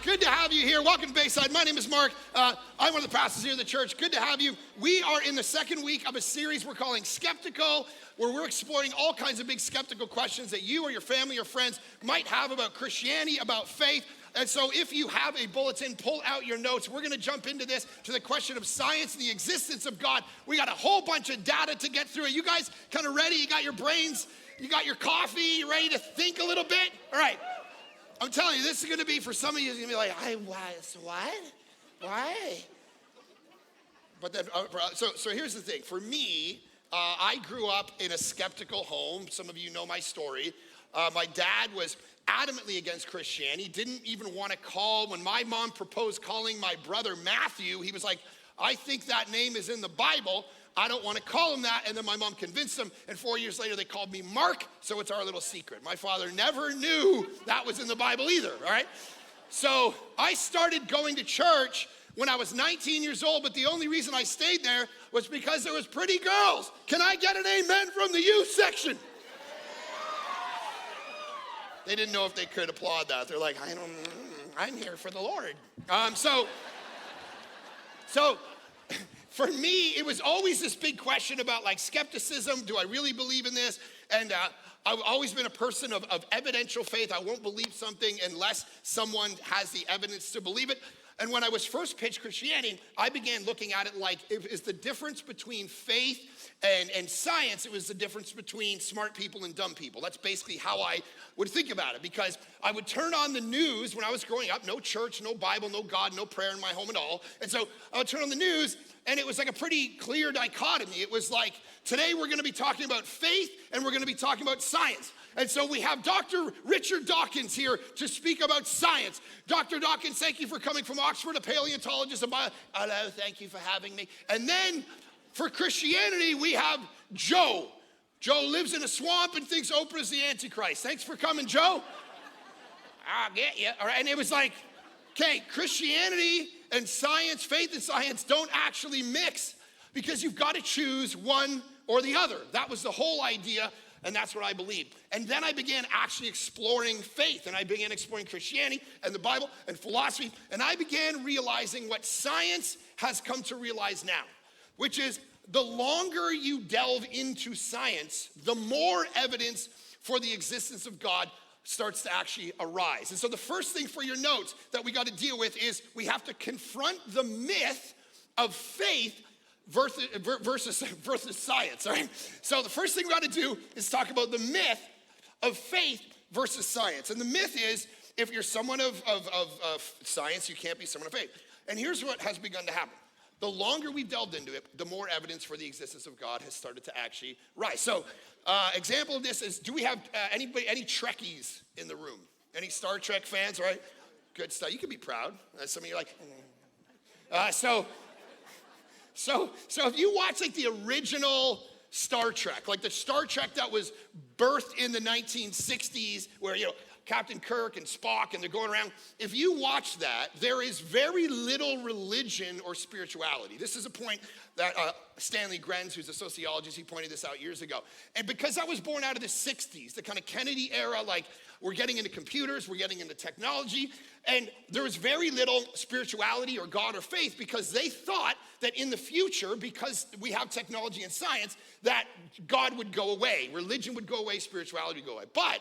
Good to have you here. Welcome to Bayside. My name is Mark. I'm one of the pastors here at the church. Good to have you. We are in the second week of a series we're calling Skeptical, where we're exploring all kinds of big skeptical questions that you or your family or friends might have about Christianity, about faith. And so if you have a bulletin, pull out your notes. We're going to jump into this, to the question of science and the existence of God. We got a whole bunch of data to get through. Are you guys kind of ready? You got your brains, you got your coffee, you ready to think a little bit? All right. I'm telling you, this is going to be, for some of you, it's going to be like, why? But then, so here's the thing. For me, I grew up in a skeptical home. Some of you know my story. My dad was adamantly against Christianity, didn't even want to call. When my mom proposed calling my brother Matthew, he was like, I think that name is in the Bible. I don't want to call him that. And then my mom convinced him. And 4 years later, they called me Mark. So it's our little secret. My father never knew that was in the Bible either, all right? So I started going to church when I was 19 years old. But the only reason I stayed there was because there was pretty girls. Can I get an amen from the youth section? They didn't know if they could applaud that. They're like, I'm here for the Lord. So for me, it was always this big question about like skepticism. Do I really believe in this? And I've always been a person of evidential faith. I won't believe something unless someone has the evidence to believe it. And when I was first pitched Christianity, I began looking at it like, is the difference between faith and science, it was the difference between smart people and dumb people. That's basically how I would think about it, because I would turn on the news when I was growing up. No church, no Bible, no God, no prayer in my home at all. And so I would turn on the news, and it was like a pretty clear dichotomy. It was like, today we're going to be talking about faith, and we're going to be talking about science. And so we have Dr. Richard Dawkins here to speak about science. Dr. Dawkins, thank you for coming from Oxford, a paleontologist. Hello, thank you for having me. And then for Christianity, we have Joe. Joe lives in a swamp and thinks Oprah is the Antichrist. Thanks for coming, Joe. I'll get you. All right, and it was like, okay, Christianity and science, faith and science don't actually mix, because you've got to choose one or the other. That was the whole idea. And that's what I believed. And then I began actually exploring faith. And I began exploring Christianity and the Bible and philosophy. And I began realizing what science has come to realize now, which is the longer you delve into science, the more evidence for the existence of God starts to actually arise. And so the first thing for your notes that we got to deal with is we have to confront the myth of faith versus science, all right? So the first thing we got to do is talk about the myth of faith versus science. And the myth is, if you're someone of science, you can't be someone of faith. And here's what has begun to happen. The longer we've delved into it, the more evidence for the existence of God has started to actually rise. So example of this is, do we have any Trekkies in the room? Any Star Trek fans, right? Good stuff. You can be proud. Some of you are like, So if you watch like the original Star Trek, like the Star Trek that was birthed in the 1960s, where, you know, Captain Kirk and Spock and they're going around, if you watch that, there is very little religion or spirituality. This is a point that Stanley Grenz, who's a sociologist, he pointed this out years ago. And because I was born out of the 60s, the kind of Kennedy era, like we're getting into computers, we're getting into technology, and there was very little spirituality or God or faith, because they thought that in the future, because we have technology and science, that God would go away, religion would go away, spirituality would go away. But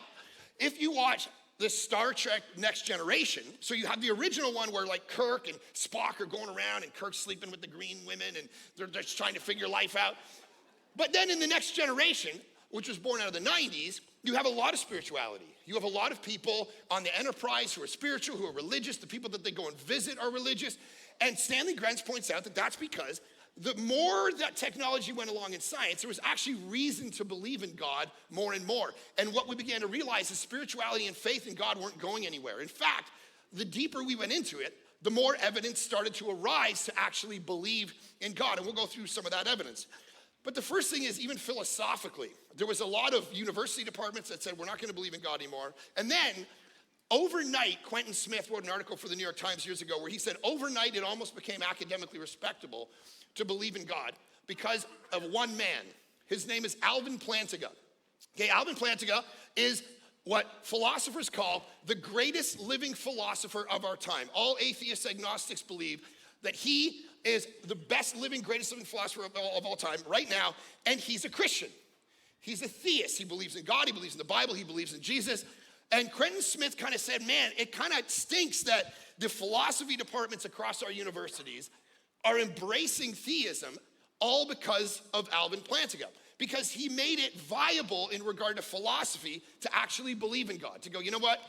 if you watch the Star Trek Next Generation, so you have the original one where like Kirk and Spock are going around and Kirk's sleeping with the green women and they're just trying to figure life out. But then in the Next Generation, which was born out of the 90s, you have a lot of spirituality. You have a lot of people on the Enterprise who are spiritual, who are religious. The people that they go and visit are religious. And Stanley Grenz points out that that's because the more that technology went along in science, there was actually reason to believe in God more and more. And what we began to realize is spirituality and faith in God weren't going anywhere. In fact, the deeper we went into it, the more evidence started to arise to actually believe in God. And we'll go through some of that evidence. But the first thing is, even philosophically, there was a lot of university departments that said, we're not going to believe in God anymore. And then overnight, Quentin Smith wrote an article for the New York Times years ago where he said overnight it almost became academically respectable to believe in God because of one man. His name is Alvin Plantinga. Okay, Alvin Plantinga is what philosophers call the greatest living philosopher of our time. All atheists, agnostics believe that he is the best living, greatest living philosopher of all time right now, and he's a Christian. He's a theist. He believes in God, he believes in the Bible, he believes in Jesus. And Quentin Smith kind of said, man, it kind of stinks that the philosophy departments across our universities are embracing theism all because of Alvin Plantinga. Because he made it viable in regard to philosophy to actually believe in God. To go, you know what?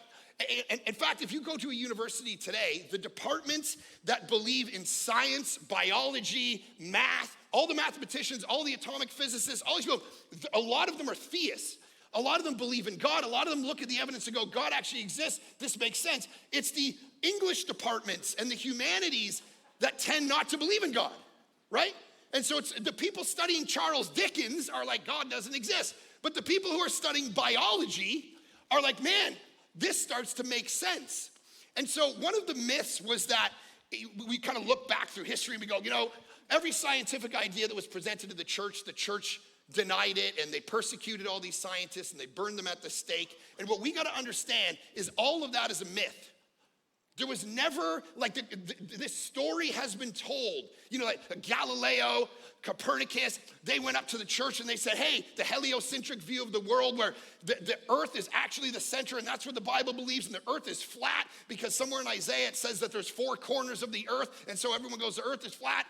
In fact, if you go to a university today, the departments that believe in science, biology, math, all the mathematicians, all the atomic physicists, all these people, a lot of them are theists. A lot of them believe in God. A lot of them look at the evidence and go, God actually exists. This makes sense. It's the English departments and the humanities that tend not to believe in God, right? And so it's the people studying Charles Dickens are like, God doesn't exist. But the people who are studying biology are like, man, this starts to make sense. And so one of the myths was that we kind of look back through history and we go, you know, every scientific idea that was presented to the church denied it, and they persecuted all these scientists and they burned them at the stake. And what we got to understand is all of that is a myth. There was never, like, this story has been told. You know, like Galileo, Copernicus, they went up to the church and they said, hey, the heliocentric view of the world where the earth is actually the center, and that's what the Bible believes, and the earth is flat because somewhere in Isaiah it says that there's 4 corners of the earth, and so everyone goes, the earth is flat.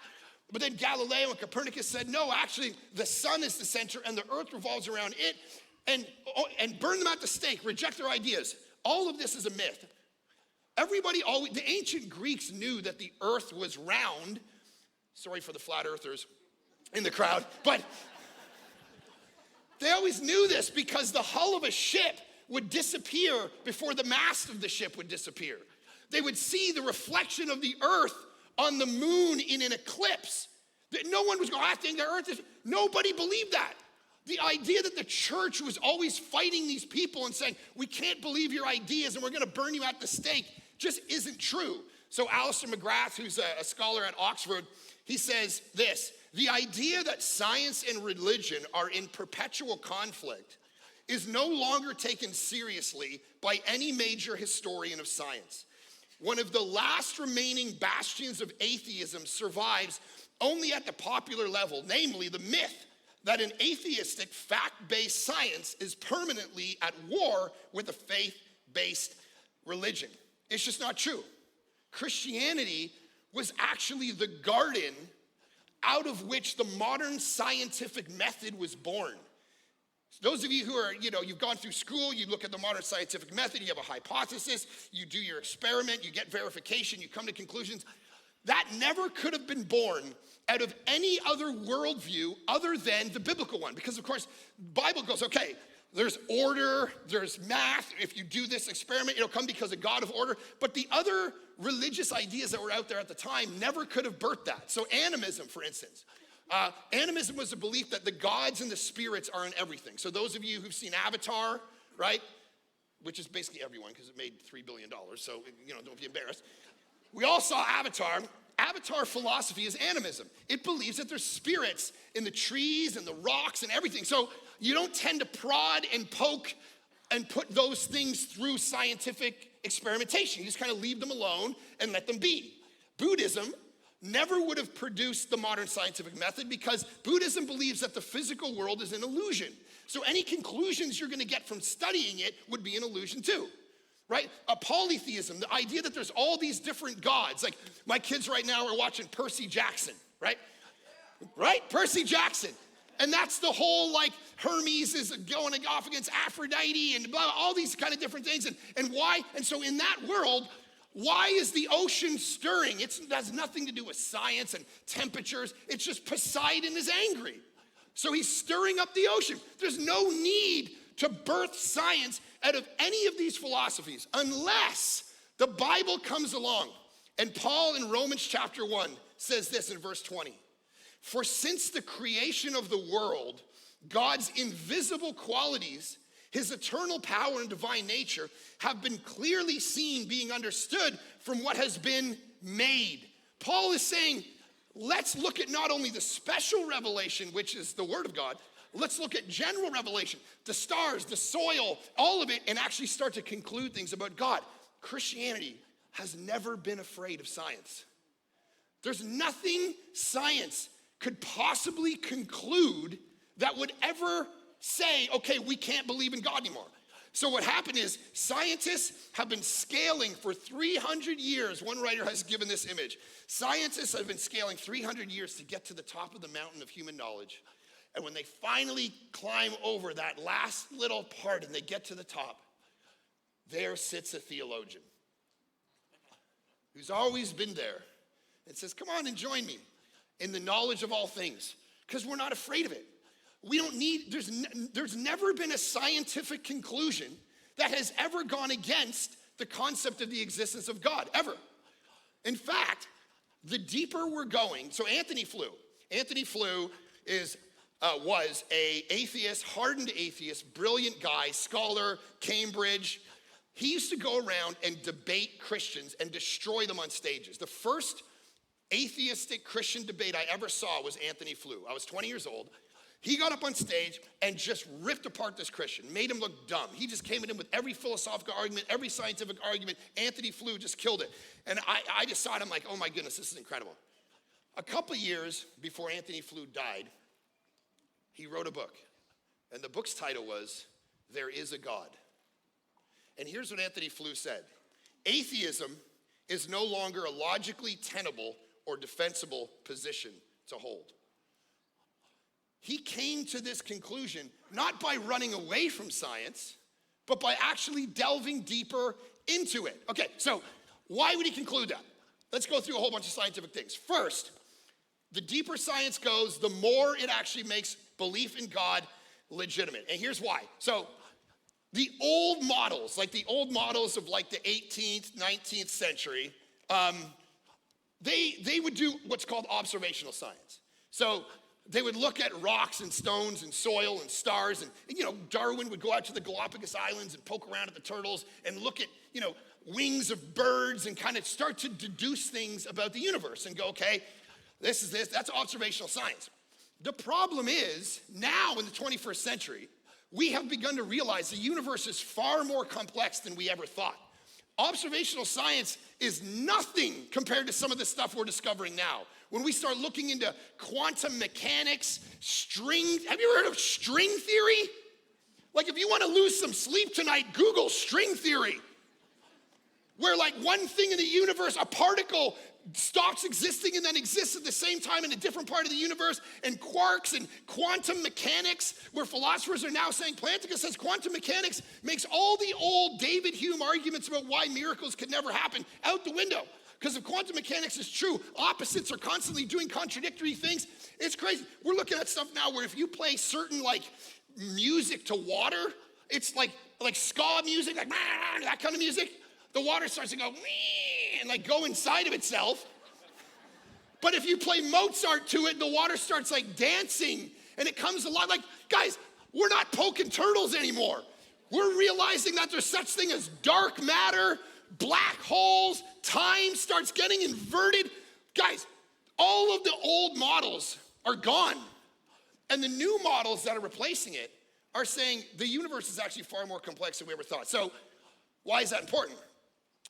But then Galileo and Copernicus said, no, actually, the sun is the center and the earth revolves around it, and burn them at the stake, reject their ideas. All of this is a myth. The ancient Greeks knew that the earth was round. Sorry for the flat earthers in the crowd, but they always knew this because the hull of a ship would disappear before the mast of the ship would disappear. They would see the reflection of the earth on the moon in an eclipse. No one was going, I think the earth is, nobody believed that. The idea that the church was always fighting these people and saying, we can't believe your ideas and we're gonna burn you at the stake just isn't true. So Alistair McGrath, who's a scholar at Oxford, he says this: the idea that science and religion are in perpetual conflict is no longer taken seriously by any major historian of science. One of the last remaining bastions of atheism survives only at the popular level, namely the myth that an atheistic, fact-based science is permanently at war with a faith-based religion. It's just not true. Christianity was actually the garden out of which the modern scientific method was born. Those of you who are, you've gone through school, you look at the modern scientific method, you have a hypothesis, you do your experiment, you get verification, you come to conclusions. That never could have been born out of any other worldview other than the biblical one. Because of course, the Bible goes, okay, there's order, there's math. If you do this experiment, it'll come because of God of order. But the other religious ideas that were out there at the time never could have birthed that. So animism, for instance. Animism was the belief that the gods and the spirits are in everything. So those of you who've seen Avatar, right? Which is basically everyone because it made $3 billion. So, don't be embarrassed. We all saw Avatar. Avatar philosophy is animism. It believes that there's spirits in the trees and the rocks and everything. So you don't tend to prod and poke and put those things through scientific experimentation. You just kind of leave them alone and let them be. Buddhism never would have produced the modern scientific method because Buddhism believes that the physical world is an illusion. So any conclusions you're going to get from studying it would be an illusion too, right? A polytheism, the idea that there's all these different gods. Like my kids right now are watching Percy Jackson, right? Right? Percy Jackson. And that's the whole, like, Hermes is going off against Aphrodite and blah, all these kind of different things. And why? And so in that world, why is the ocean stirring? It has nothing to do with science and temperatures. It's just Poseidon is angry. So he's stirring up the ocean. There's no need to birth science out of any of these philosophies unless the Bible comes along. And Paul in Romans chapter 1 says this in verse 20. For since the creation of the world, God's invisible qualities, his eternal power and divine nature have been clearly seen, being understood from what has been made. Paul is saying, let's look at not only the special revelation, which is the word of God, Let's look at general revelation, the stars, the soil, all of it, and actually start to conclude things about God. Christianity has never been afraid of science. There's nothing science could possibly conclude that would ever say, okay, we can't believe in God anymore. So what happened is scientists have been scaling for 300 years. One writer has given this image. Scientists have been scaling 300 years to get to the top of the mountain of human knowledge. And when they finally climb over that last little part and they get to the top, there sits a theologian who's always been there and says, come on and join me in the knowledge of all things, because we're not afraid of it. We don't need, there's never been a scientific conclusion that has ever gone against the concept of the existence of God, ever. In fact, the deeper we're going, so Anthony Flew was a atheist, hardened atheist, brilliant guy, scholar, Cambridge. He used to go around and debate Christians and destroy them on stages. The first atheistic Christian debate I ever saw was Anthony Flew. I was 20 years old. He got up on stage and just ripped apart this Christian, made him look dumb. He just came at him with every philosophical argument, every scientific argument. Anthony Flew just killed it. And I just saw it, I'm like, oh my goodness, this is incredible. A couple years before Anthony Flew died, he wrote a book. And the book's title was, There Is a God. And here's what Anthony Flew said. Atheism is no longer a logically tenable or defensible position to hold. He came to this conclusion not by running away from science, but by actually delving deeper into it. Okay, so why would he conclude that? Let's go through a whole bunch of scientific things. First, the deeper science goes, the more it actually makes belief in God legitimate. And here's why. So the old models, like the old models of like the 18th, 19th century, they would do what's called observational science. So they would look at rocks and stones and soil and stars, and you know, Darwin would go out to the Galapagos Islands and poke around at the turtles and look at, you know, wings of birds and kind of start to deduce things about the universe and go, okay, that's observational science. The problem is, now in the 21st century, we have begun to realize the universe is far more complex than we ever thought. Observational science is nothing compared to some of the stuff we're discovering now. When we start looking into quantum mechanics, have you heard of string theory? Like if you want to lose some sleep tonight, Google string theory. Where like one thing in the universe, a particle stops existing and then exists at the same time in a different part of the universe, and quarks and quantum mechanics, where philosophers are now saying, Plantinga says quantum mechanics makes all the old David Hume arguments about why miracles could never happen out the window. Because if quantum mechanics is true, opposites are constantly doing contradictory things. It's crazy. We're looking at stuff now where if you play certain like music to water, it's like ska music, like that kind of music, the water starts to go and like go inside of itself. But if you play Mozart to it, the water starts like dancing and it comes alive. Like, guys, we're not poking turtles anymore. We're realizing that there's such thing as dark matter, black holes, time starts getting inverted. Guys, all of the old models are gone. And the new models that are replacing it are saying the universe is actually far more complex than we ever thought. So why is that important?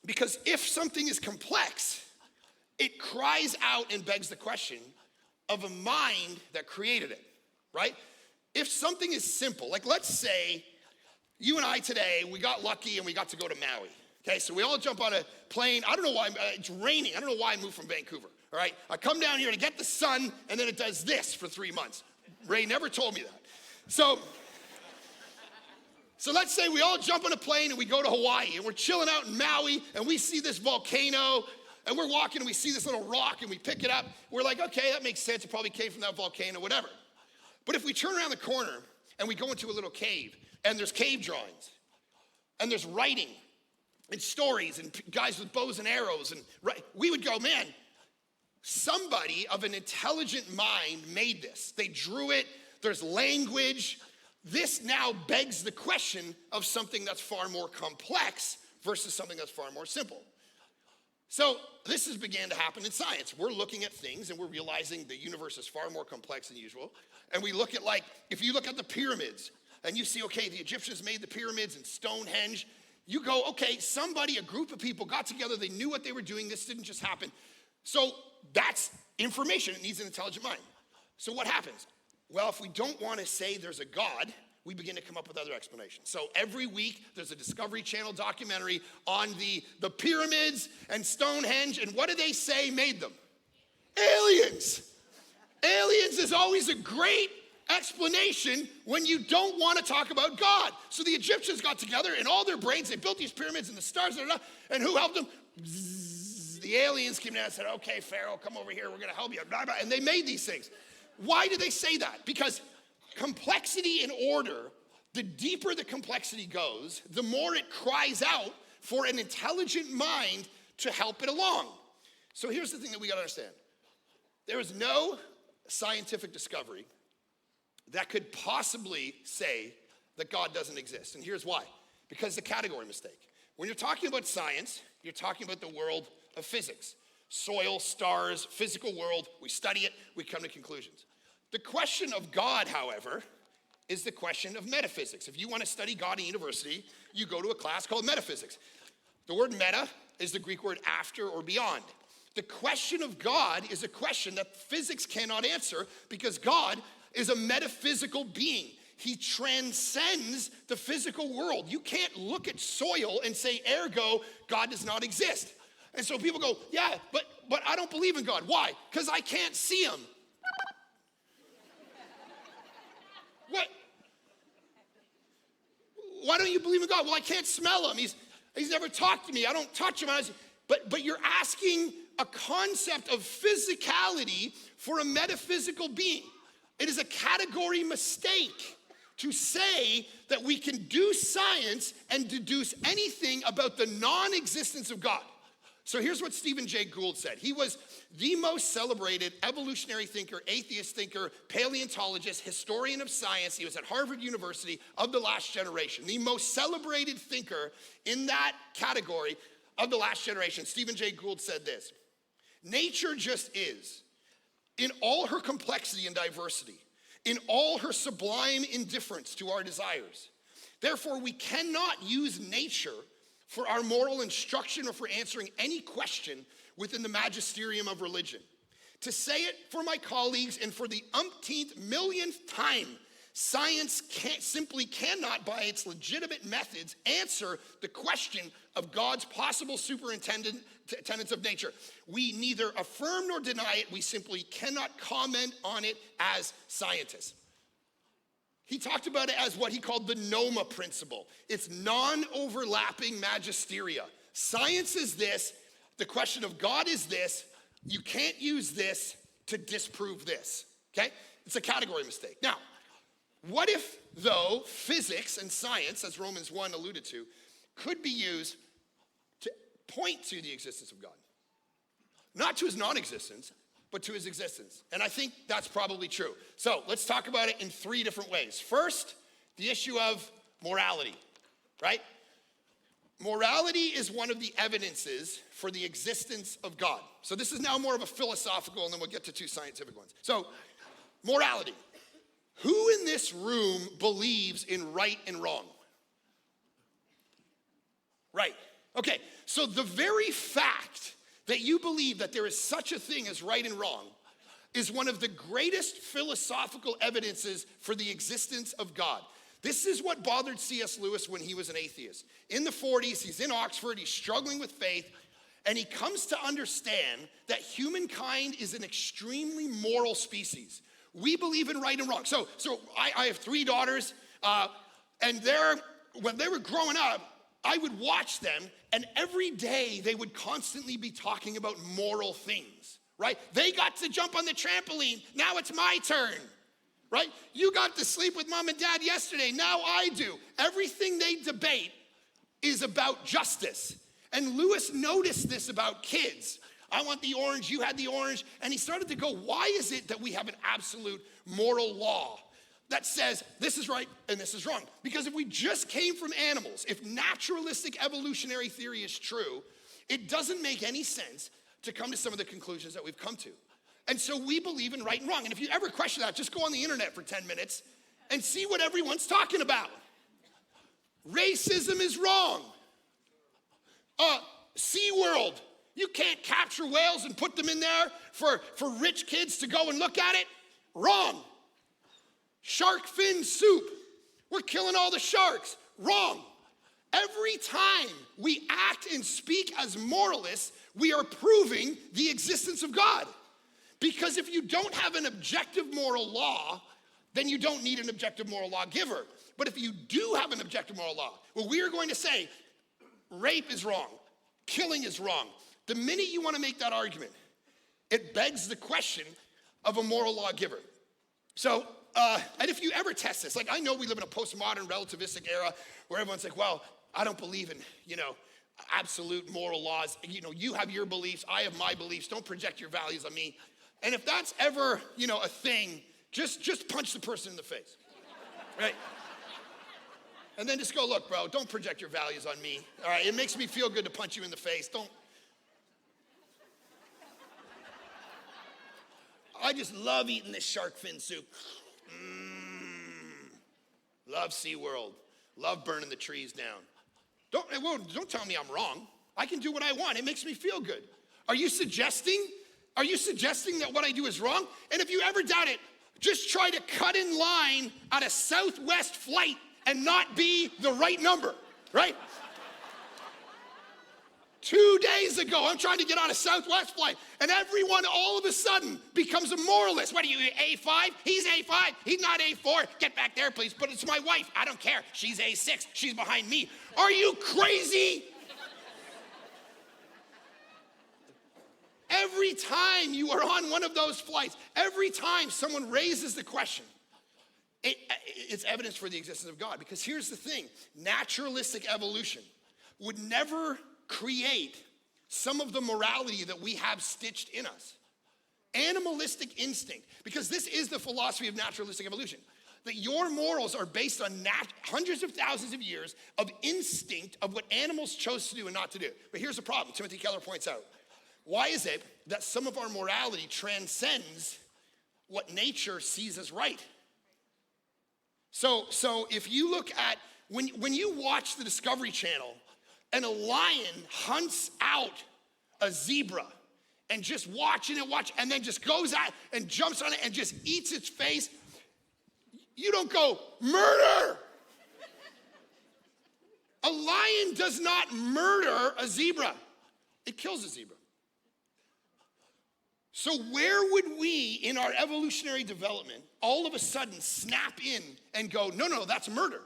Because if something is complex, it cries out and begs the question of a mind that created it, right? If something is simple, like let's say you and I today, we got lucky and we got to go to Maui. Okay, so we all jump on a plane. I don't know why, it's raining. I don't know why I moved from Vancouver, all right? I come down here to get the sun, and then it does this for 3 months. Ray never told me that. So let's say we all jump on a plane and we go to Hawaii, and we're chilling out in Maui, and we see this volcano, and we're walking, and we see this little rock, and we pick it up. We're like, okay, that makes sense. It probably came from that volcano, whatever. But if we turn around the corner, and we go into a little cave, and there's cave drawings, and there's writing, and stories, and guys with bows and arrows, and we would go, man, somebody of an intelligent mind made this. They drew it, there's language. This now begs the question of something that's far more complex versus something that's far more simple. So this has began to happen in science. We're looking at things and we're realizing the universe is far more complex than usual. And we look at, like, if you look at the pyramids and you see, okay, the Egyptians made the pyramids and Stonehenge, you go, okay, somebody, a group of people got together, they knew what they were doing, this didn't just happen. So that's information, it needs an intelligent mind. So what happens? Well, if we don't want to say there's a God, we begin to come up with other explanations. So every week, there's a Discovery Channel documentary on the pyramids and Stonehenge, and what do they say made them? Aliens. Aliens is always a great explanation when you don't want to talk about God. So the Egyptians got together, and all their brains, they built these pyramids and the stars, and who helped them? The aliens came down and said, okay, Pharaoh, come over here, we're going to help you. And they made these things. Why do they say that? Because complexity and order, the deeper the complexity goes, the more it cries out for an intelligent mind to help it along. So here's the thing that we got to understand. There is no scientific discovery that could possibly say that God doesn't exist. And here's why. Because the category mistake. When you're talking about science, you're talking about the world of physics. Soil, stars, physical world, we study it, we come to conclusions. The question of God, however, is the question of metaphysics. If you want to study God in university, you go to a class called metaphysics. The word meta is the Greek word after or beyond. The question of God is a question that physics cannot answer because God is a metaphysical being. He transcends the physical world. You can't look at soil and say, ergo, God does not exist. And so people go, yeah, but I don't believe in God. Why? Because I can't see him. What? Why don't you believe in God? Well, I can't smell him. He's never talked to me. I don't touch him. But you're asking a concept of physicality for a metaphysical being. It is a category mistake to say that we can do science and deduce anything about the non-existence of God. So here's what Stephen Jay Gould said. He was the most celebrated evolutionary thinker, atheist thinker, paleontologist, historian of science. He was at Harvard University of the last generation. The most celebrated thinker in that category of the last generation. Stephen Jay Gould said this: nature just is, in all her complexity and diversity, in all her sublime indifference to our desires. Therefore, we cannot use nature for our moral instruction or for answering any question within the magisterium of religion. To say it for my colleagues and for the umpteenth millionth time, science simply cannot, by its legitimate methods, answer the question of God's possible superintendence of nature. We neither affirm nor deny it. We simply cannot comment on it as scientists. He talked about it as what he called the NOMA principle. It's non-overlapping magisteria. Science is this. The question of God is this. You can't use this to disprove this, okay? It's a category mistake. Now, what if, though, physics and science, as Romans 1 alluded to, could be used to point to the existence of God? Not to his non-existence, but to his existence. And I think that's probably true. So let's talk about it in three different ways. First, the issue of morality, right? Morality is one of the evidences for the existence of God. So this is now more of a philosophical, and then we'll get to two scientific ones. So, morality. Who in this room believes in right and wrong? Right. Okay, so the very fact that you believe that there is such a thing as right and wrong is one of the greatest philosophical evidences for the existence of God. This is what bothered C.S. Lewis when he was an atheist. In the 40s, he's in Oxford, he's struggling with faith, and he comes to understand that humankind is an extremely moral species. We believe in right and wrong. So I have three daughters, and when they were growing up, I would watch them, and every day they would constantly be talking about moral things, right? They got to jump on the trampoline, now it's my turn, right? You got to sleep with mom and dad yesterday, now I do. Everything they debate is about justice. And Lewis noticed this about kids. I want the orange, you had the orange, and he started to go, why is it that we have an absolute moral law that says this is right and this is wrong? Because if we just came from animals, if naturalistic evolutionary theory is true, It doesn't make any sense to come to some of the conclusions that we've come to. And so we believe in right and wrong. And if you ever question that, just go on the internet for 10 minutes and see what everyone's talking about. Racism is wrong. SeaWorld, you can't capture whales and put them in there for rich kids to go and look at it. Wrong. Shark fin soup, we're killing all the sharks. Wrong. Every time we act and speak as moralists, we are proving the existence of God. Because if you don't have an objective moral law, then you don't need an objective moral lawgiver. But if you do have an objective moral law, well, we are going to say rape is wrong, killing is wrong. The minute you want to make that argument, it begs the question of a moral lawgiver. So, and if you ever test this, like I know we live in a postmodern relativistic era where everyone's like, well, I don't believe in, absolute moral laws. You have your beliefs, I have my beliefs. Don't project your values on me. And if that's ever, a thing, just punch the person in the face, right? And then just go, look, bro, don't project your values on me. All right, it makes me feel good to punch you in the face. I just love eating this shark fin soup. Love SeaWorld. Love burning the trees down. Don't tell me I'm wrong. I can do what I want. It makes me feel good. Are you suggesting that what I do is wrong? And if you ever doubt it, just try to cut in line at a Southwest flight and not be the right number, right? 2 days ago, I'm trying to get on a Southwest flight, and everyone all of a sudden becomes a moralist. What are you, A5? He's A5. He's not A4. Get back there, please. But it's my wife. I don't care. She's A6. She's behind me. Are you crazy? Every time you are on one of those flights, every time someone raises the question, it's evidence for the existence of God. Because here's the thing, naturalistic evolution would never create some of the morality that we have stitched in us. Animalistic instinct, because this is the philosophy of naturalistic evolution, that your morals are based on hundreds of thousands of years of instinct of what animals chose to do and not to do. But here's the problem, Timothy Keller points out. Why is it that some of our morality transcends what nature sees as right? So if you look at, when you watch the Discovery Channel and a lion hunts out a zebra and just watching it, and then just goes out and jumps on it and just eats its face, you don't go, murder! A lion does not murder a zebra. It kills a zebra. So where would we, in our evolutionary development, all of a sudden snap in and go, no, that's murder.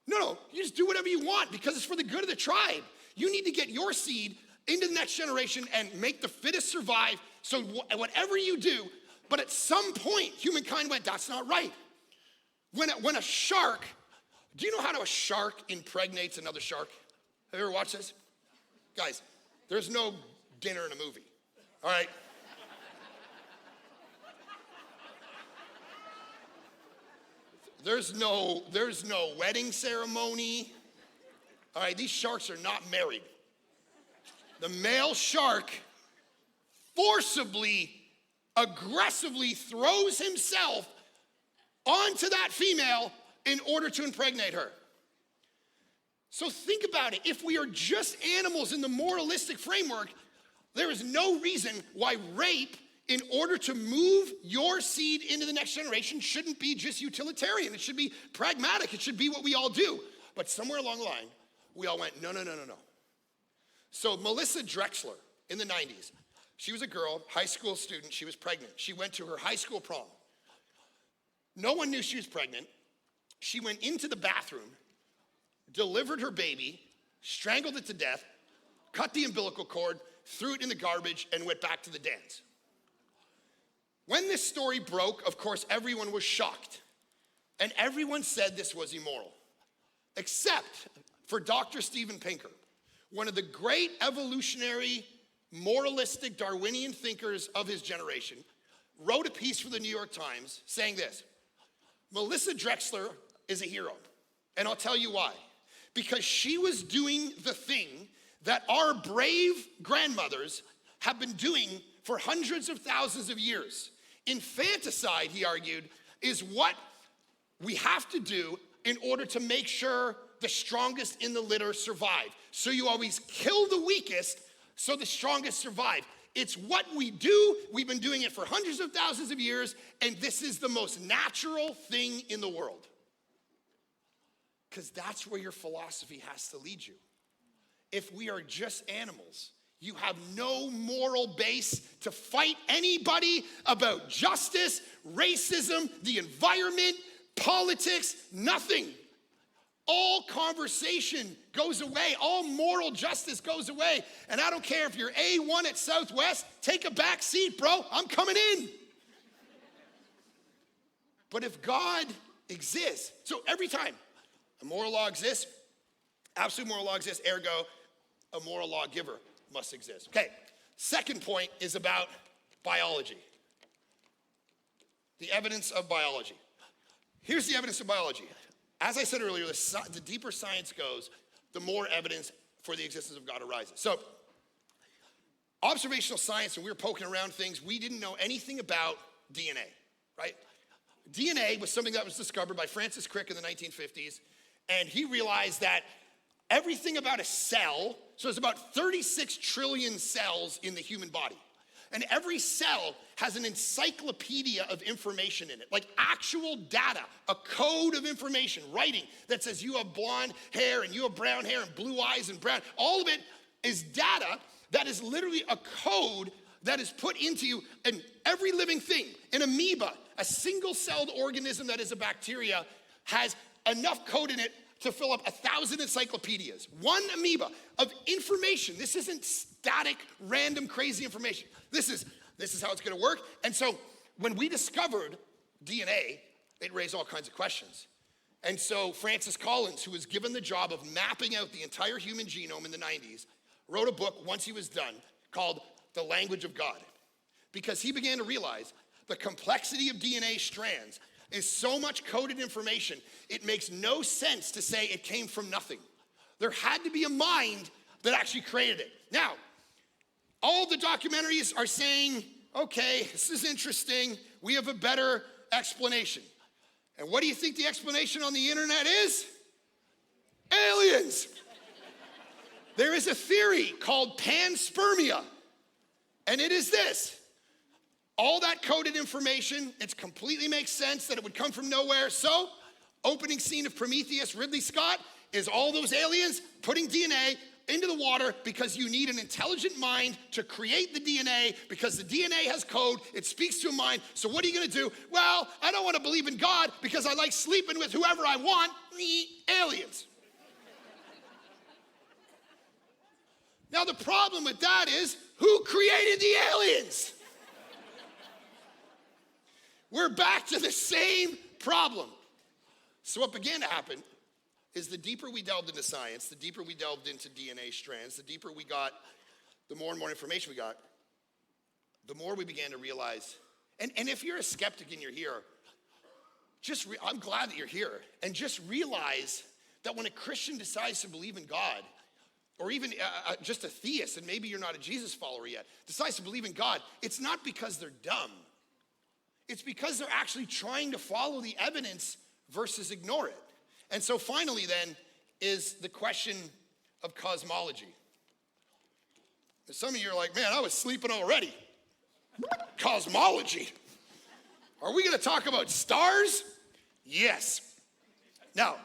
No, you just do whatever you want because it's for the good of the tribe. You need to get your seed into the next generation and make the fittest survive. So whatever you do, but at some point, humankind went, that's not right. When a shark, do you know how a shark impregnates another shark? Have you ever watched this? Guys, there's no dinner in a movie, all right? There's no wedding ceremony. All right, these sharks are not married. The male shark forcibly, aggressively throws himself onto that female in order to impregnate her. So think about it. If we are just animals in the moralistic framework, there is no reason why rape, in order to move your seed into the next generation, shouldn't be just utilitarian. It should be pragmatic. It should be what we all do. But somewhere along the line, we all went, no. So Melissa Drexler in the 90s, she was a girl, high school student. She was pregnant. She went to her high school prom. No one knew she was pregnant. She went into the bathroom, delivered her baby, strangled it to death, cut the umbilical cord, threw it in the garbage, and went back to the dance. When this story broke, of course, everyone was shocked. And everyone said this was immoral. Except for Dr. Steven Pinker, one of the great evolutionary, moralistic, Darwinian thinkers of his generation, wrote a piece for the New York Times saying this: Melissa Drexler is a hero. And I'll tell you why. Because she was doing the thing that our brave grandmothers have been doing for hundreds of thousands of years. Infanticide, he argued, is what we have to do in order to make sure the strongest in the litter survive. So you always kill the weakest so the strongest survive. It's what we do. We've been doing it for hundreds of thousands of years, and this is the most natural thing in the world. Because that's where your philosophy has to lead you. If we are just animals, you have no moral base to fight anybody about justice, racism, the environment, politics, nothing. All conversation goes away. All moral justice goes away. And I don't care if you're A1 at Southwest, take a back seat, bro. I'm coming in. But if God exists, so every time a moral law exists, absolute moral law exists, ergo, a moral lawgiver must exist. Okay, second point is about biology. The evidence of biology. Here's the evidence of biology. As I said earlier, the deeper science goes, the more evidence for the existence of God arises. So, observational science, when we were poking around things, we didn't know anything about DNA, right? DNA was something that was discovered by Francis Crick in the 1950s, and he realized that everything about a cell, so there's about 36 trillion cells in the human body. And every cell has an encyclopedia of information in it, like actual data, a code of information, writing that says you have blonde hair and you have brown hair and blue eyes and brown. All of it is data that is literally a code that is put into you in every living thing. An amoeba, a single-celled organism that is a bacteria, has enough code in it to fill up 1,000 encyclopedias. One amoeba of information. This isn't static, random, crazy information. This is how it's gonna work. And so when we discovered DNA, it raised all kinds of questions. And so Francis Collins, who was given the job of mapping out the entire human genome in the 90s, wrote a book once he was done called The Language of God. Because he began to realize the complexity of DNA strands is so much coded information, it makes no sense to say it came from nothing. There had to be a mind that actually created it. Now, all the documentaries are saying, okay, this is interesting. We have a better explanation. And what do you think the explanation on the internet is? Aliens. There is a theory called panspermia, and it is this. All that coded information, it completely makes sense that it would come from nowhere. So, opening scene of Prometheus, Ridley Scott, is all those aliens putting DNA into the water because you need an intelligent mind to create the DNA because the DNA has code, it speaks to a mind. So what are you gonna do? Well, I don't wanna believe in God because I like sleeping with whoever I want, aliens. Now the problem with that is, who created the aliens? We're back to the same problem. So what began to happen is the deeper we delved into science, the deeper we delved into DNA strands, the deeper we got, the more and more information we got, the more we began to realize, and if you're a skeptic and you're here, I'm glad that you're here, and just realize that when a Christian decides to believe in God, or even just a theist, and maybe you're not a Jesus follower yet, decides to believe in God, it's not because they're dumb. It's because they're actually trying to follow the evidence versus ignore it. And so finally then is the question of cosmology. And some of you are like, man, I was sleeping already. Cosmology. Are we gonna talk about stars? Yes. Now,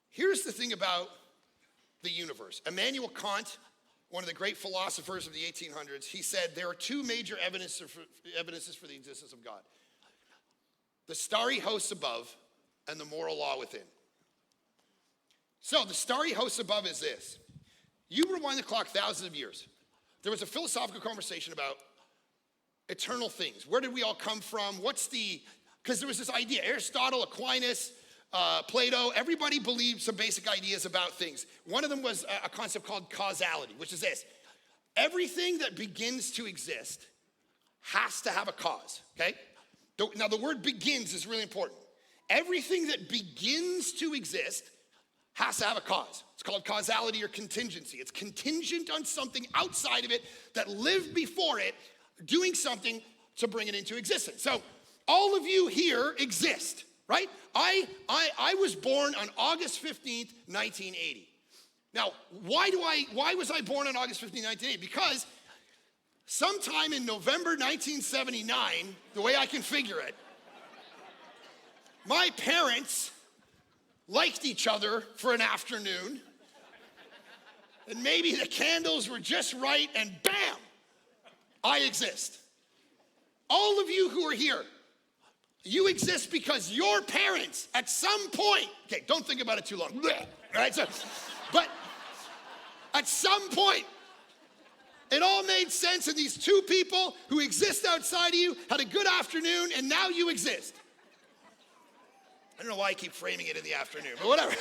here's the thing about the universe. Immanuel Kant, one of the great philosophers of the 1800s, he said there are two major evidences for the existence of God. The starry hosts above and the moral law within. So the starry hosts above is this. You rewind the clock thousands of years. There was a philosophical conversation about eternal things. Where did we all come from? Because there was this idea, Aristotle, Aquinas, Plato, everybody believed some basic ideas about things. One of them was a concept called causality, which is this. Everything that begins to exist has to have a cause, okay? Now the word begins is really important. Everything that begins to exist has to have a cause. It's called causality or contingency. It's contingent on something outside of it that lived before it, doing something to bring it into existence. So all of you here exist, right? I was born on August 15th, 1980. Now, why was I born on August 15th, 1980? Because sometime in November 1979, the way I can figure it, my parents liked each other for an afternoon, and maybe the candles were just right, and bam, I exist. All of you who are here, you exist because your parents at some point, okay, don't think about it too long, bleh, right? So, but at some point, it all made sense, and these two people who exist outside of you had a good afternoon, and now you exist. I don't know why I keep framing it in the afternoon, but whatever.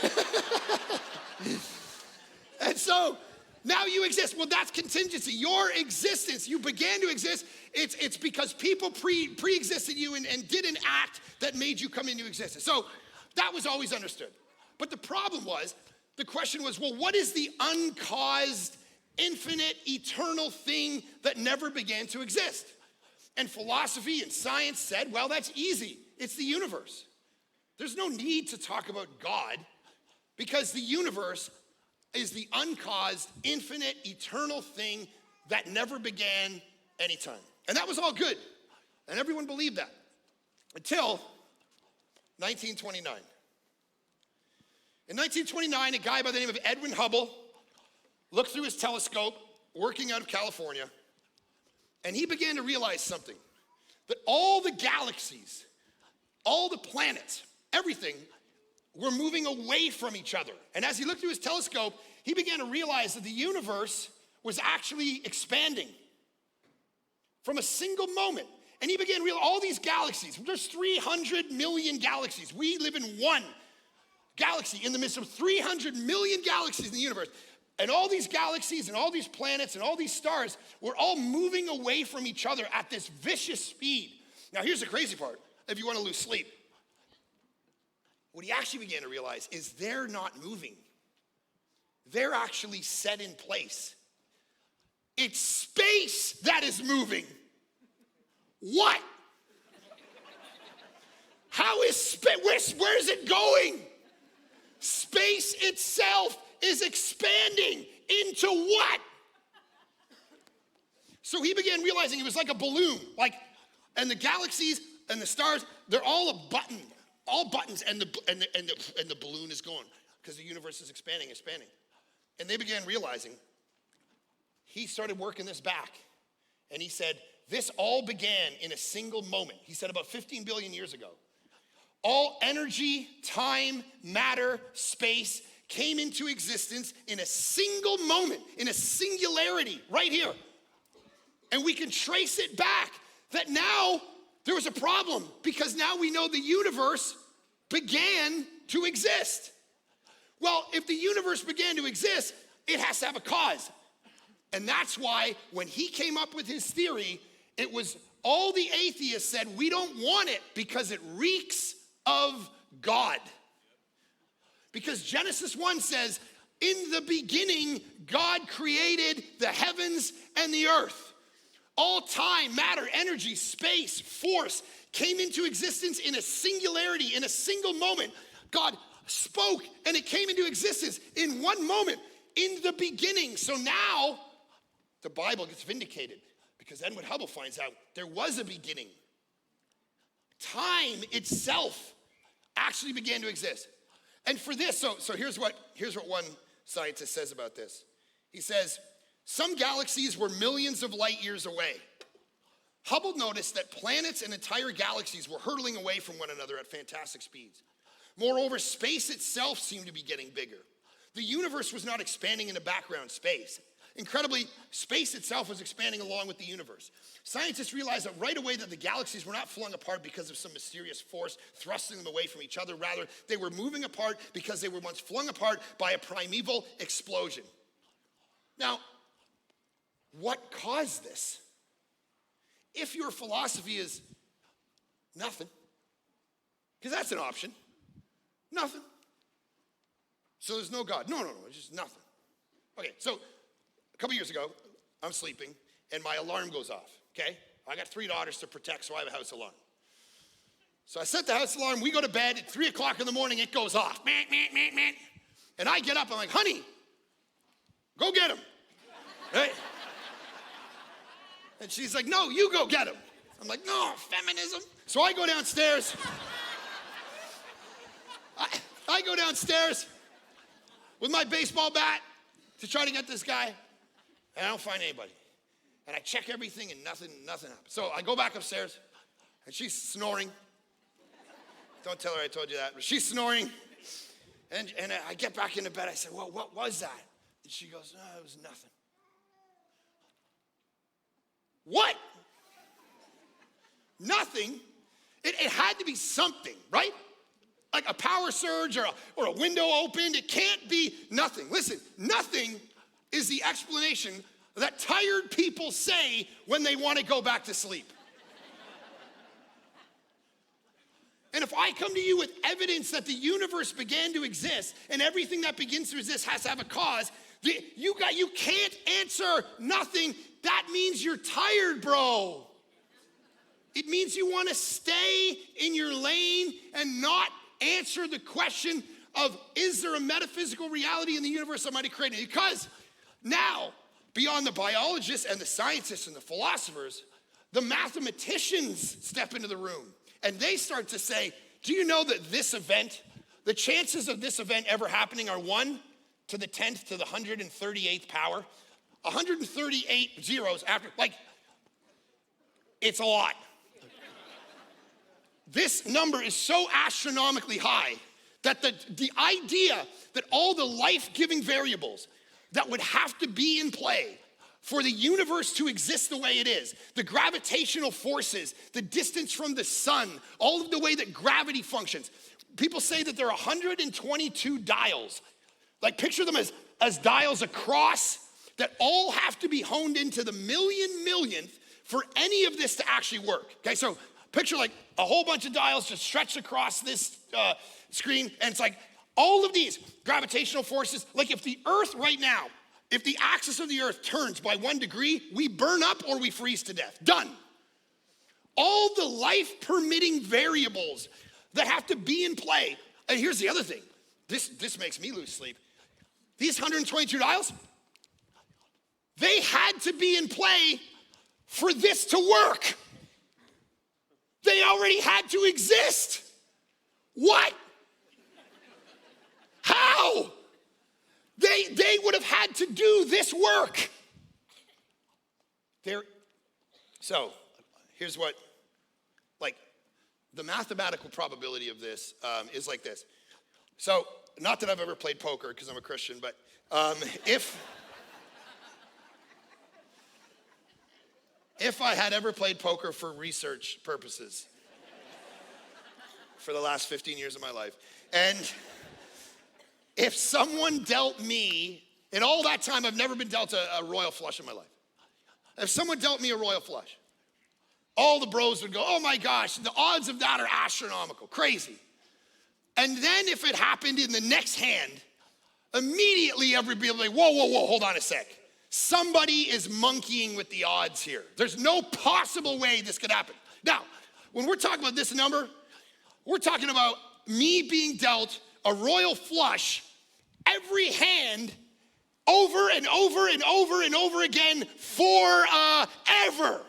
And so now you exist. Well, that's contingency. Your existence, you began to exist. It's because people pre-existed you and did an act that made you come into existence. So that was always understood. But the problem was, the question was, well, what is the uncaused, infinite, eternal thing that never began to exist? And philosophy and science said, well, that's easy. It's the universe. There's no need to talk about God because the universe is the uncaused, infinite, eternal thing that never began anytime. And that was all good. And everyone believed that until 1929. In 1929, a guy by the name of Edwin Hubble looked through his telescope, working out of California, and he began to realize something, that all the galaxies, all the planets, everything were moving away from each other. And as he looked through his telescope, he began to realize that the universe was actually expanding from a single moment. And he began to realize all these galaxies, there's 300 million galaxies. We live in one galaxy in the midst of 300 million galaxies in the universe. And all these galaxies and all these planets and all these stars were all moving away from each other at this vicious speed. Now here's the crazy part, if you want to lose sleep. What he actually began to realize is they're not moving. They're actually set in place. It's space that is moving. What? How is space, where is it going? Space itself is expanding into what? So he began realizing it was like a balloon, and the galaxies and the stars, they're all a button. All buttons, and the balloon is going because the universe is expanding. And they began realizing, he started working this back, and he said, this all began in a single moment. He said about 15 billion years ago. All energy, time, matter, space came into existence in a single moment, in a singularity, right here. And we can trace it back that now there was a problem because now we know the universe began to exist. Well, if the universe began to exist, it has to have a cause. And that's why when he came up with his theory, it was all the atheists said, we don't want it because it reeks of God. Because Genesis 1 says, in the beginning, God created the heavens and the earth. All time, matter, energy, space, force came into existence in a singularity, in a single moment. God spoke and it came into existence in one moment, in the beginning. So now the Bible gets vindicated because Edwin Hubble finds out there was a beginning. Time itself actually began to exist. And for this, so here's what one scientist says about this. He says, some galaxies were millions of light years away. Hubble noticed that planets and entire galaxies were hurtling away from one another at fantastic speeds. Moreover, space itself seemed to be getting bigger. The universe was not expanding into background space. Incredibly, space itself was expanding along with the universe. Scientists realized that right away that the galaxies were not flung apart because of some mysterious force thrusting them away from each other. Rather, they were moving apart because they were once flung apart by a primeval explosion. Now, what caused this? If your philosophy is nothing, because that's an option, nothing. So there's no God. No, it's just nothing. Okay, so a couple years ago, I'm sleeping, and my alarm goes off, okay? I got 3 daughters to protect, so I have a house alarm. So I set the house alarm, we go to bed, at 3 o'clock in the morning, it goes off. And I get up, I'm like, honey, go get him, right? And she's like, no, you go get him. I'm like, no, feminism. So I go downstairs. I go downstairs with my baseball bat to try to get this guy, and I don't find anybody. And I check everything, and nothing happens. So I go back upstairs, and she's snoring. Don't tell her I told you that, but she's snoring. And I get back into bed. I said, well, what was that? And she goes, no, it was nothing. What? Nothing? It had to be something, right? Like a power surge or a window opened. It can't be nothing. Listen, nothing is the explanation that tired people say when they want to go back to sleep. And if I come to you with evidence that the universe began to exist and everything that begins to exist has to have a cause, you can't answer nothing. That means you're tired, bro. It means you want to stay in your lane and not answer the question of, is there a metaphysical reality in the universe that might have created it? Because now, beyond the biologists and the scientists and the philosophers, the mathematicians step into the room. And they start to say, do you know that this event, the chances of this event ever happening are 1 to the 10th to the 138th power? 138 zeros after, like, it's a lot. This number is so astronomically high that the idea that all the life-giving variables that would have to be in play for the universe to exist the way it is, the gravitational forces, the distance from the sun, all of the way that gravity functions. People say that there are 122 dials. Like, picture them as dials across that all have to be honed into the millionth for any of this to actually work. Okay, so picture like a whole bunch of dials just stretched across this screen, and it's like all of these gravitational forces. Like, if the Earth right now, if the axis of the Earth turns by 1 degree, we burn up or we freeze to death. Done. All the life-permitting variables that have to be in play. And here's the other thing. This makes me lose sleep. These 122 dials, they had to be in play for this to work. They already had to exist. What? How? They would have had to do this work. So here's what, like, the mathematical probability of this is like this. So, not that I've ever played poker because I'm a Christian, but if I had ever played poker for research purposes for the last 15 years of my life, and if someone dealt me, in all that time I've never been dealt a royal flush in my life. If someone dealt me a royal flush, all the bros would go, oh my gosh, the odds of that are astronomical, crazy. And then if it happened in the next hand, immediately everybody would be like, whoa, hold on a sec. Somebody is monkeying with the odds here. There's no possible way this could happen. Now, when we're talking about this number, we're talking about me being dealt a royal flush every hand over and over and over and over again forever.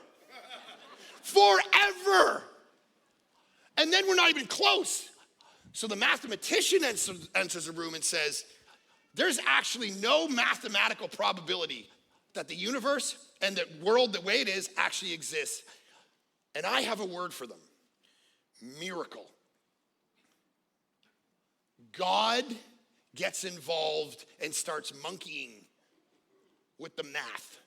Forever. And then we're not even close. So the mathematician enters the room and says, there's actually no mathematical probability that the universe and the world the way it is actually exists. And I have a word for them. Miracle. God gets involved and starts monkeying with the math.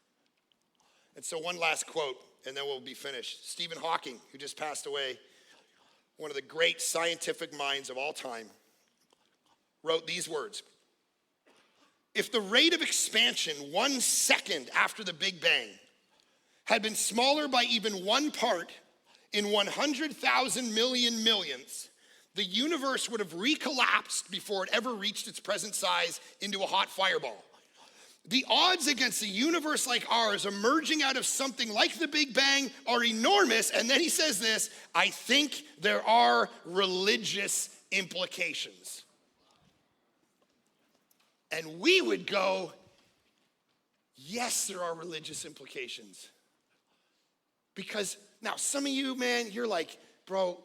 And so one last quote, and then we'll be finished. Stephen Hawking, who just passed away, one of the great scientific minds of all time, wrote these words. If the rate of expansion 1 second after the Big Bang had been smaller by even 1 part in 100,000 million millionths, the universe would have recollapsed before it ever reached its present size into a hot fireball. The odds against a universe like ours emerging out of something like the Big Bang are enormous. And then he says this, I think there are religious implications. And we would go, yes, there are religious implications. Because now some of you, man, you're like, bro,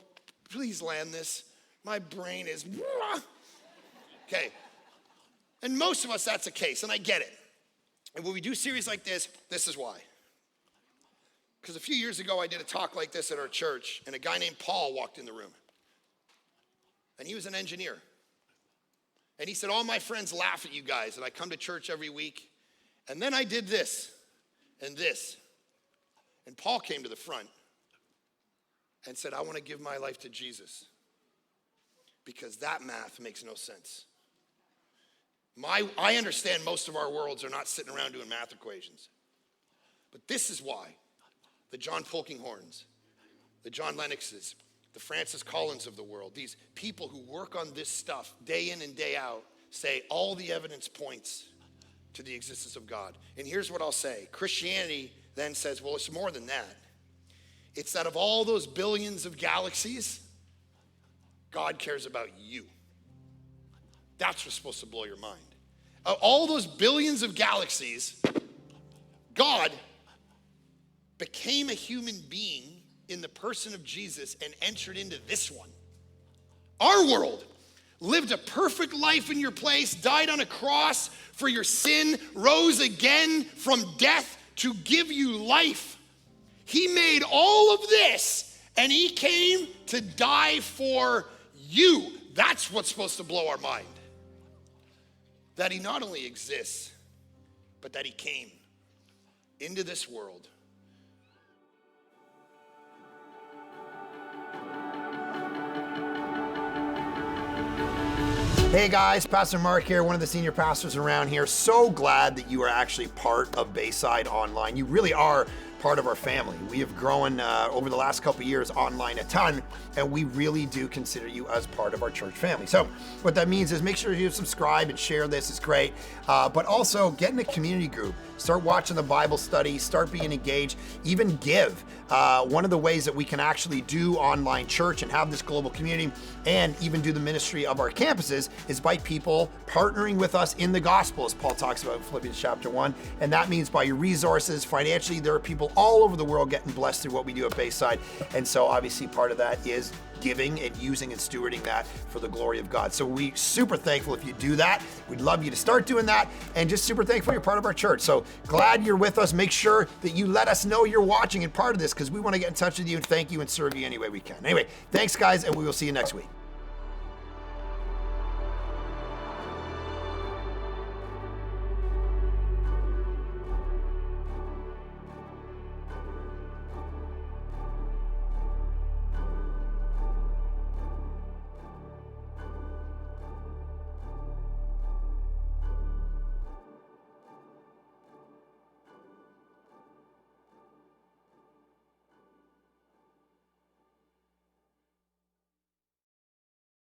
please land this. My brain is, okay. And most of us, that's the case, and I get it. And when we do series like this is why. Because a few years ago, I did a talk like this at our church, and a guy named Paul walked in the room. And he was an engineer. And he said, all my friends laugh at you guys, and I come to church every week. And then I did this, and this. And Paul came to the front and said, I want to give my life to Jesus. Because that math makes no sense. I understand most of our worlds are not sitting around doing math equations. But this is why the John Polkinghorns, the John Lennoxes, the Francis Collins of the world, these people who work on this stuff day in and day out, say all the evidence points to the existence of God. And here's what I'll say. Christianity then says, well, it's more than that. It's that of all those billions of galaxies, God cares about you. That's what's supposed to blow your mind. Of all those billions of galaxies, God became a human being in the person of Jesus and entered into this one. Our world lived a perfect life in your place, died on a cross for your sin, rose again from death to give you life. He made all of this, and he came to die for you. That's what's supposed to blow our mind. That he not only exists, but that he came into this world. Hey guys, Pastor Mark here, one of the senior pastors around here. So glad that you are actually part of Bayside Online. You really are part of our family. We have grown over the last couple of years online a ton, and we really do consider you as part of our church family. So what that means is make sure you subscribe and share this. It's great. But also get in a community group. Start watching the Bible study. Start being engaged. Even give. One of the ways that we can actually do online church and have this global community and even do the ministry of our campuses is by people partnering with us in the gospel, as Paul talks about in Philippians chapter 1. And that means by your resources, financially, there are people all over the world getting blessed through what we do at Bayside. And so obviously part of that is giving and using and stewarding that for the glory of God. So we're super thankful if you do that. We'd love you to start doing that, and just super thankful you're part of our church. So glad you're with us. Make sure that you let us know you're watching and part of this, because we want to get in touch with you and thank you and serve you any way we can. Anyway, thanks guys, and we will see you next week.